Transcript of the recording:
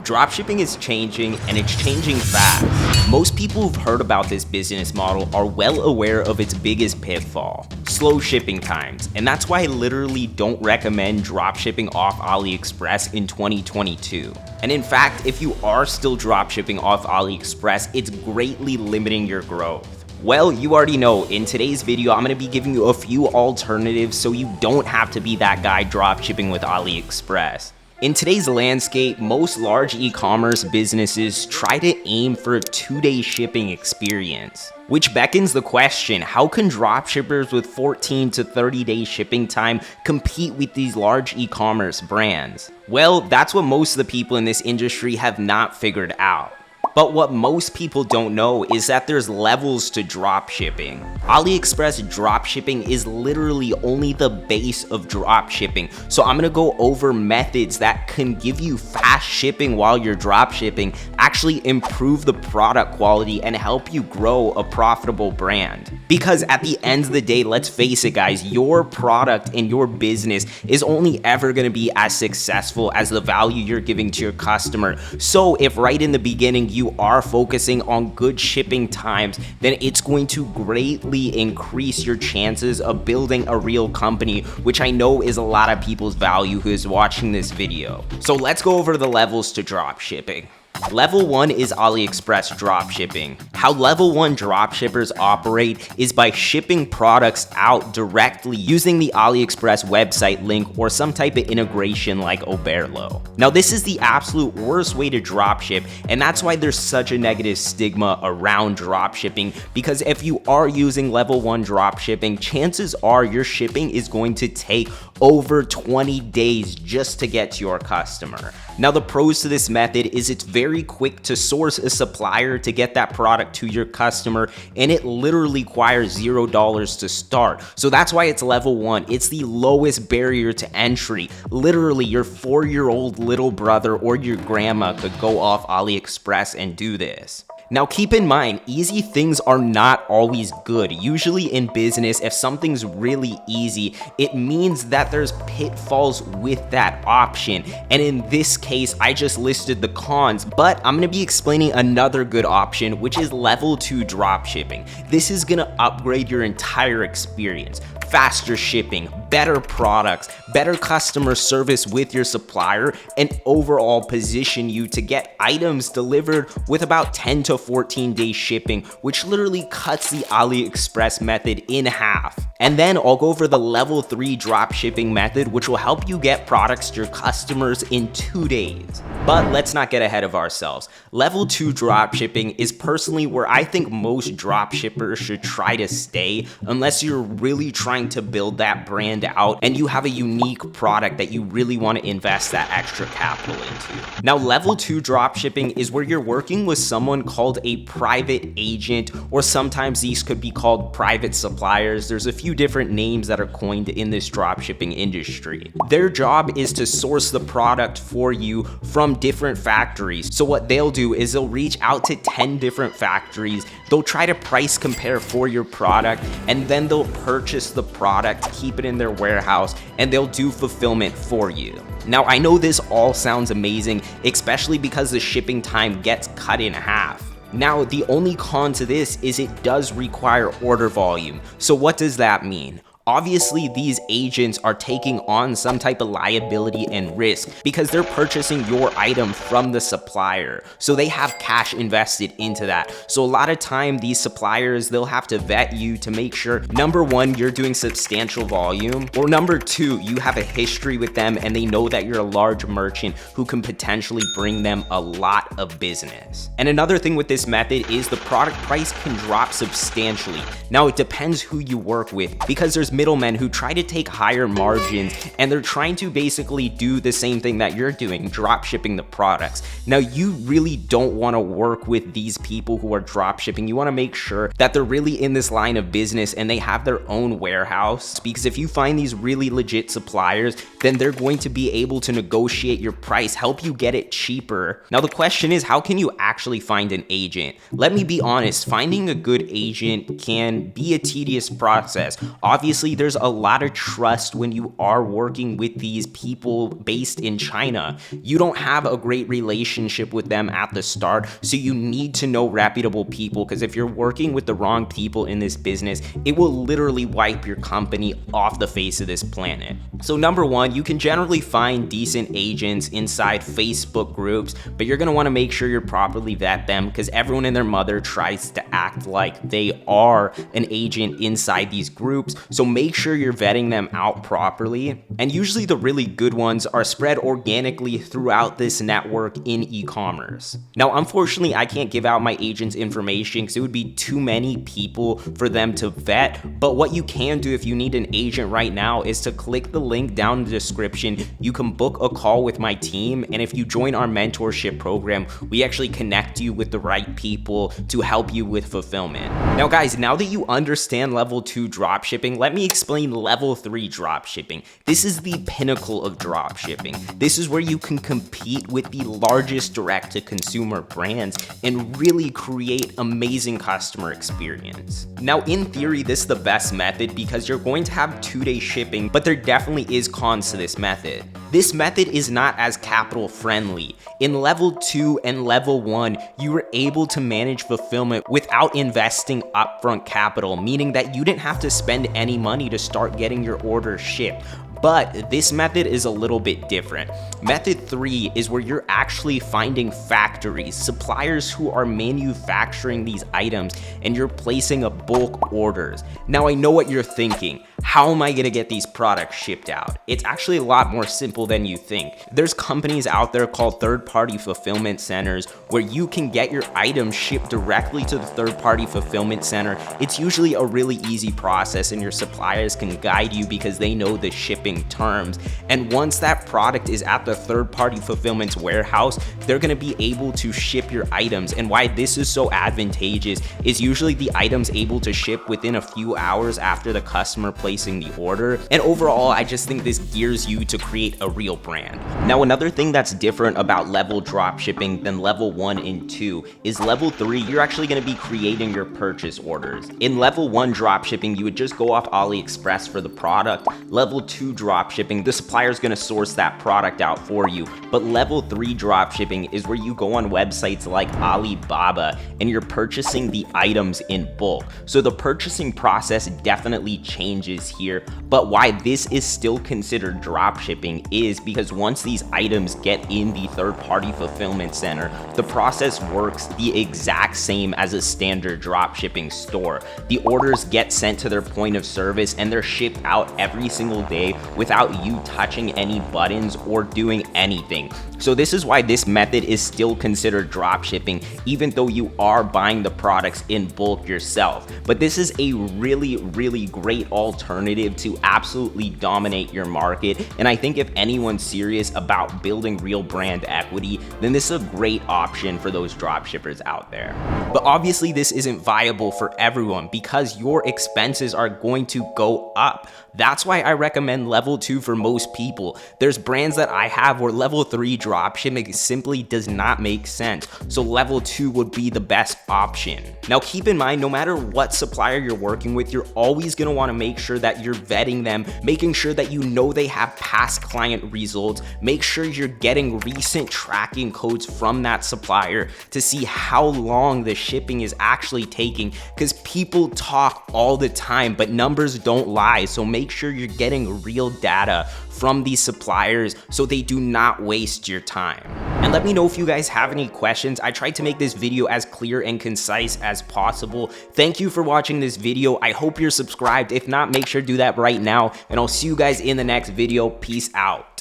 Dropshipping is changing, and it's changing fast. Most people who've heard about this business model are well aware of its biggest pitfall: slow shipping times. And that's why I literally don't recommend dropshipping off AliExpress in 2022. And in fact, if you are still dropshipping off AliExpress, it's greatly limiting your growth. Well, you already know, in today's video, I'm going to be giving you a few alternatives so you don't have to be that guy dropshipping with AliExpress. In today's landscape, most large e-commerce businesses try to aim for a 2-day shipping experience, which beckons the question, how can dropshippers with 14 to 30-day shipping time compete with these large e-commerce brands? Well, that's what most of the people in this industry have not figured out. But what most people don't know is that there's levels to dropshipping. AliExpress dropshipping is literally only the base of dropshipping. So I'm gonna go over methods that can give you fast shipping while you're dropshipping, actually improve the product quality, and help you grow a profitable brand. Because at the end of the day, let's face it guys, your product and your business is only ever gonna be as successful as the value you're giving to your customer. So if right in the beginning you are focusing on good shipping times, then it's going to greatly increase your chances of building a real company, which I know is a lot of people's value who is watching this video. So let's go over the levels to drop shipping. Level 1 is AliExpress dropshipping. How level 1 dropshippers operate is by shipping products out directly using the AliExpress website link or some type of integration like Oberlo. Now this is the absolute worst way to dropship, and that's why there's such a negative stigma around dropshipping, because if you are using level 1 dropshipping, chances are your shipping is going to take over 20 days just to get to your customer. Now the pros to this method is it's very quick to source a supplier to get that product to your customer, and it literally requires $0 to start. So that's why it's level 1. It's the lowest barrier to entry. Literally your 4-year-old little brother or your grandma could go off AliExpress and do this. Now keep in mind, easy things are not always good. Usually in business, if something's really easy, it means that there's pitfalls with that option. And in this case, I just listed the cons, but I'm gonna be explaining another good option, which is level 2 dropshipping. This is gonna upgrade your entire experience. Faster shipping, better products, better customer service with your supplier, and overall position you to get items delivered with about 10 to 14 day shipping, which literally cuts the AliExpress method in half. And then I'll go over the level 3 dropshipping method, which will help you get products to your customers in 2 days. But let's not get ahead of ourselves. Level 2 dropshipping is personally where I think most dropshippers should try to stay, unless you're really trying to build that brand out and you have a unique product that you really want to invest that extra capital into. Now level 2 dropshipping is where you're working with someone called a private agent, or sometimes these could be called private suppliers. There's a few different names that are coined in this dropshipping industry. Their job is to source the product for you from different factories. So what they'll do is they'll reach out to 10 different factories, they'll try to price compare for your product, and then they'll purchase the product, keep it in their warehouse, and they'll do fulfillment for you. Now I know this all sounds amazing, especially because the shipping time gets cut in half. Now the only con to this is it does require order volume. So what does that mean? Obviously, these agents are taking on some type of liability and risk because they're purchasing your item from the supplier. So they have cash invested into that. So a lot of time, these suppliers, they'll have to vet you to make sure, number one, you're doing substantial volume, or number two, you have a history with them and they know that you're a large merchant who can potentially bring them a lot of business. And another thing with this method is the product price can drop substantially. Now, it depends who you work with, because there's middlemen who try to take higher margins and they're trying to basically do the same thing that you're doing, drop shipping the products. Now you really don't want to work with these people who are drop shipping. You want to make sure that they're really in this line of business and they have their own warehouse, because if you find these really legit suppliers, then they're going to be able to negotiate your price, help you get it cheaper. Now the question is, how can you actually find an agent? Let me be honest, finding a good agent can be a tedious process. Obviously, obviously there's a lot of trust when you are working with these people based in China. You don't have a great relationship with them at the start, so you need to know reputable people, because if you're working with the wrong people in this business, it will literally wipe your company off the face of this planet. So number one, you can generally find decent agents inside Facebook groups, but you're gonna wanna make sure you're properly vet them, because everyone and their mother tries to act like they are an agent inside these groups. So make sure you're vetting them out properly. And usually the really good ones are spread organically throughout this network in e-commerce. Now, unfortunately, I can't give out my agent's information because it would be too many people for them to vet. But what you can do if you need an agent right now is to click the link down in the description. You can book a call with my team, and if you join our mentorship program, we actually connect you with the right people to help you with fulfillment. Now guys, now that you understand level 2 dropshipping, let me explain level 3 dropshipping. This is the pinnacle of dropshipping. This is where you can compete with the largest direct-to-consumer brands and really create amazing customer experience. Now in theory, this is the best method because you're going to have 2-day shipping, but there definitely is cons to this method. This method is not as capital friendly. In level 2 and level 1, you were able to manage fulfillment without investing upfront capital, meaning that you didn't have to spend any money to start getting your order shipped. But this method is a little bit different. Method 3 is where you're actually finding factories, suppliers who are manufacturing these items, and you're placing a bulk orders. Now I know what you're thinking. How am I gonna get these products shipped out? It's actually a lot more simple than you think. There's companies out there called third-party fulfillment centers where you can get your items shipped directly to the third-party fulfillment center. It's usually a really easy process, and your suppliers can guide you because they know the shipping terms. And once that product is at the third-party fulfillment's warehouse, they're gonna be able to ship your items. And why this is so advantageous is usually the item's able to ship within a few hours after the customer placing the order. And overall, I just think this gears you to create a real brand. Now, another thing that's different about level dropshipping than level 1 and 2 is level 3, you're actually gonna be creating your purchase orders. In level 1 dropshipping, you would just go off Aliexpress for the product. Level 2 dropshipping, the supplier's gonna source that product out for you. But level 3 dropshipping is where you go on websites like Alibaba and you're purchasing the items in bulk. So the purchasing process definitely changes here, but why this is still considered dropshipping is because once these items get in the third-party fulfillment center, the process works the exact same as a standard dropshipping store. The orders get sent to their point of service and they're shipped out every single day without you touching any buttons or doing anything. So this is why this method is still considered dropshipping, even though you are buying the products in bulk yourself. But this is a really, really great alternative to absolutely dominate your market. And I think if anyone's serious about building real brand equity, then this is a great option for those dropshippers out there. But obviously this isn't viable for everyone because your expenses are going to go up. That's why I recommend level 2 for most people. There's brands that I have where level 3 dropshipping simply does not make sense. So level 2 would be the best option. Now keep in mind, no matter what supplier you're working with, you're always gonna wanna make sure that you're vetting them, making sure that you know they have past client results, make sure you're getting recent tracking codes from that supplier to see how long the shipping is actually taking, because people talk all the time, but numbers don't lie. So make sure you're getting real data from these suppliers so they do not waste your time. And let me know if you guys have any questions. I tried to make this video as clear and concise as possible. Thank you for watching this video. I hope you're subscribed. If not, make sure to do that right now, and I'll see you guys in the next video. Peace out.